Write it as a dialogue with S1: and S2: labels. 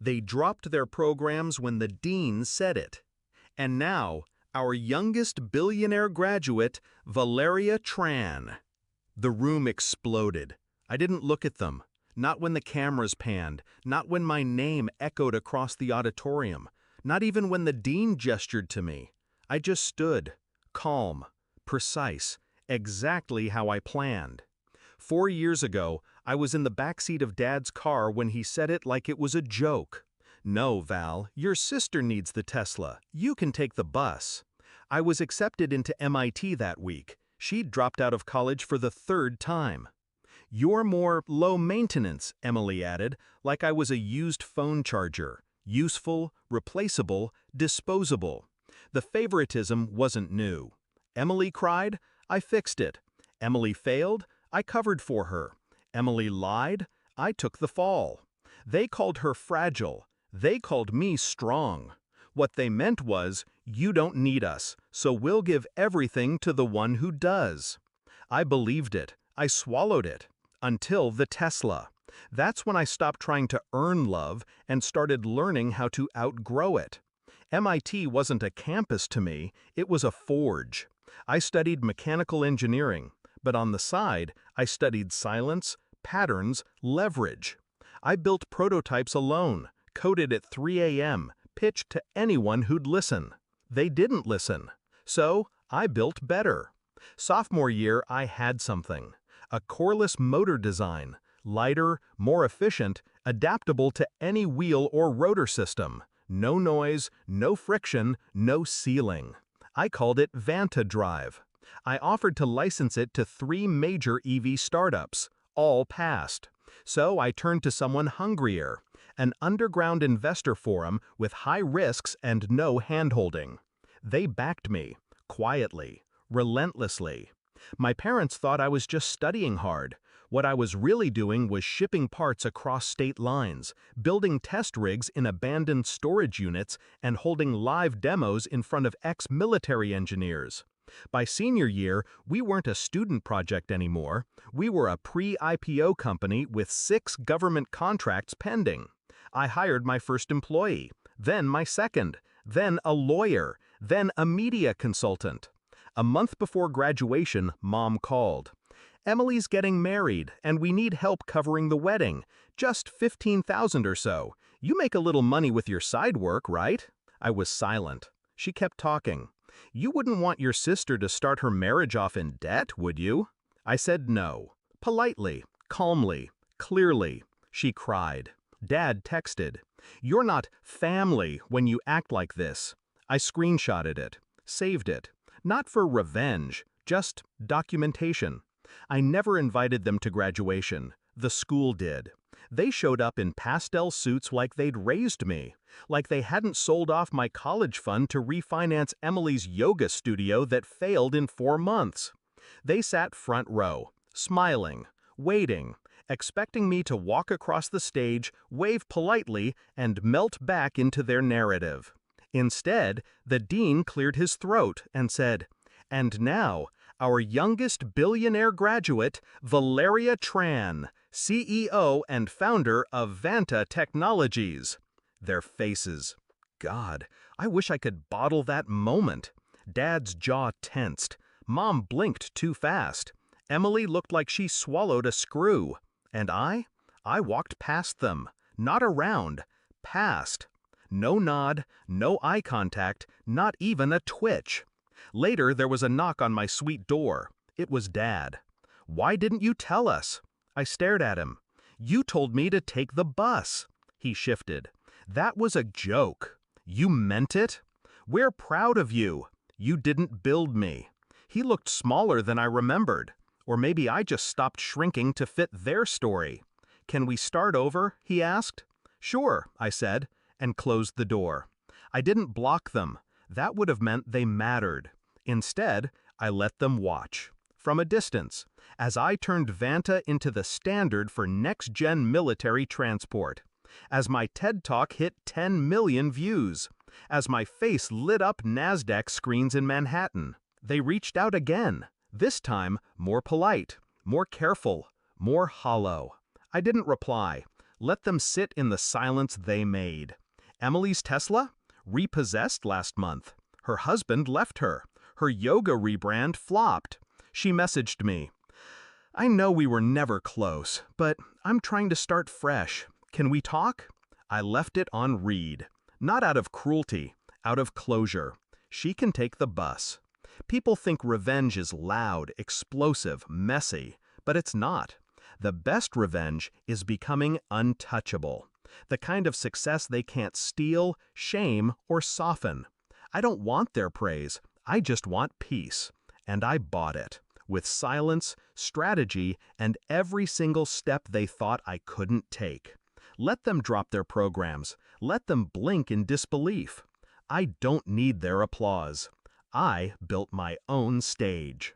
S1: They dropped their programs when the dean said it. And now, our youngest billionaire graduate, Valeria Tran. The room exploded. I didn't look at them. Not when the cameras panned, not when my name echoed across the auditorium, not even when the dean gestured to me. I just stood, calm, precise, exactly how I planned. 4 years ago, I was in the backseat of Dad's car when he said it like it was a joke. "No, Val, your sister needs the Tesla. You can take the bus." I was accepted into MIT that week. She'd dropped out of college for the 3rd time. "You're more low maintenance," Emily added, like I was a used phone charger. Useful, replaceable, disposable. The favoritism wasn't new. Emily cried, I fixed it. Emily failed, I covered for her. Emily lied, I took the fall. They called her fragile. They called me strong. What they meant was, you don't need us, so we'll give everything to the one who does. I believed it. I swallowed it. Until the Tesla. That's when I stopped trying to earn love and started learning how to outgrow it. MIT wasn't a campus to me, it was a forge. I studied mechanical engineering, but on the side, I studied silence, patterns, leverage. I built prototypes alone, coded at 3 a.m., pitched to anyone who'd listen. They didn't listen. So, I built better. Sophomore year, I had something. A coreless motor design, lighter, more efficient, adaptable to any wheel or rotor system. No noise, no friction, no sealing. I called it Vanta Drive. I offered to license it to 3 major EV startups. All passed. So I turned to someone hungrier, an underground investor forum with high risks and no handholding. They backed me, quietly, relentlessly. My parents thought I was just studying hard. What I was really doing was shipping parts across state lines, building test rigs in abandoned storage units, and holding live demos in front of ex-military engineers. By senior year, we weren't a student project anymore. We were a pre-IPO company with 6 government contracts pending. I hired my first employee, then my second, then a lawyer, then a media consultant. A month before graduation, Mom called. "Emily's getting married, and we need help covering the wedding. Just $15,000 or so. You make a little money with your side work, right?" I was silent. She kept talking. "You wouldn't want your sister to start her marriage off in debt, would you?" I said no. Politely, calmly, clearly. She cried. Dad texted, "You're not family when you act like this." I screenshotted it, saved it. Not for revenge, just documentation. I never invited them to graduation. The school did. They showed up in pastel suits like they'd raised me, like they hadn't sold off my college fund to refinance Emily's yoga studio that failed in 4 months. They sat front row, smiling, waiting, expecting me to walk across the stage, wave politely, and melt back into their narrative. Instead, the dean cleared his throat and said, "And now, our youngest billionaire graduate, Valeria Tran, CEO and founder of Vanta Technologies." Their faces. God, I wish I could bottle that moment. Dad's jaw tensed. Mom blinked too fast. Emily looked like she swallowed a screw. And I walked past them. Not around. Past. No nod, no eye contact, not even a twitch. Later, there was a knock on my suite door. It was Dad. "Why didn't you tell us?" I stared at him. "You told me to take the bus." He shifted. "That was a joke." "You meant it?" "We're proud of you." "You didn't build me." He looked smaller than I remembered. Or maybe I just stopped shrinking to fit their story. "Can we start over?" he asked. "Sure," I said, and closed the door. I didn't block them. That would have meant they mattered. Instead, I let them watch. From a distance, as I turned Vanta into the standard for next-gen military transport. As my TED Talk hit 10 million views. As my face lit up NASDAQ screens in Manhattan. They reached out again. This time, more polite, more careful, more hollow. I didn't reply. Let them sit in the silence they made. Emily's Tesla? Repossessed last month. Her husband left her. Her yoga rebrand flopped. She messaged me. I know we were never close, but I'm trying to start fresh. Can we talk? I left it on read. Not out of cruelty, out of closure. She can take the bus. People think revenge is loud, explosive, messy, but it's not. The best revenge is becoming untouchable. The kind of success they can't steal, shame, or soften. I don't want their praise. I just want peace. And I bought it. With silence, strategy, and every single step they thought I couldn't take. Let them drop their programs. Let them blink in disbelief. I don't need their applause. I built my own stage.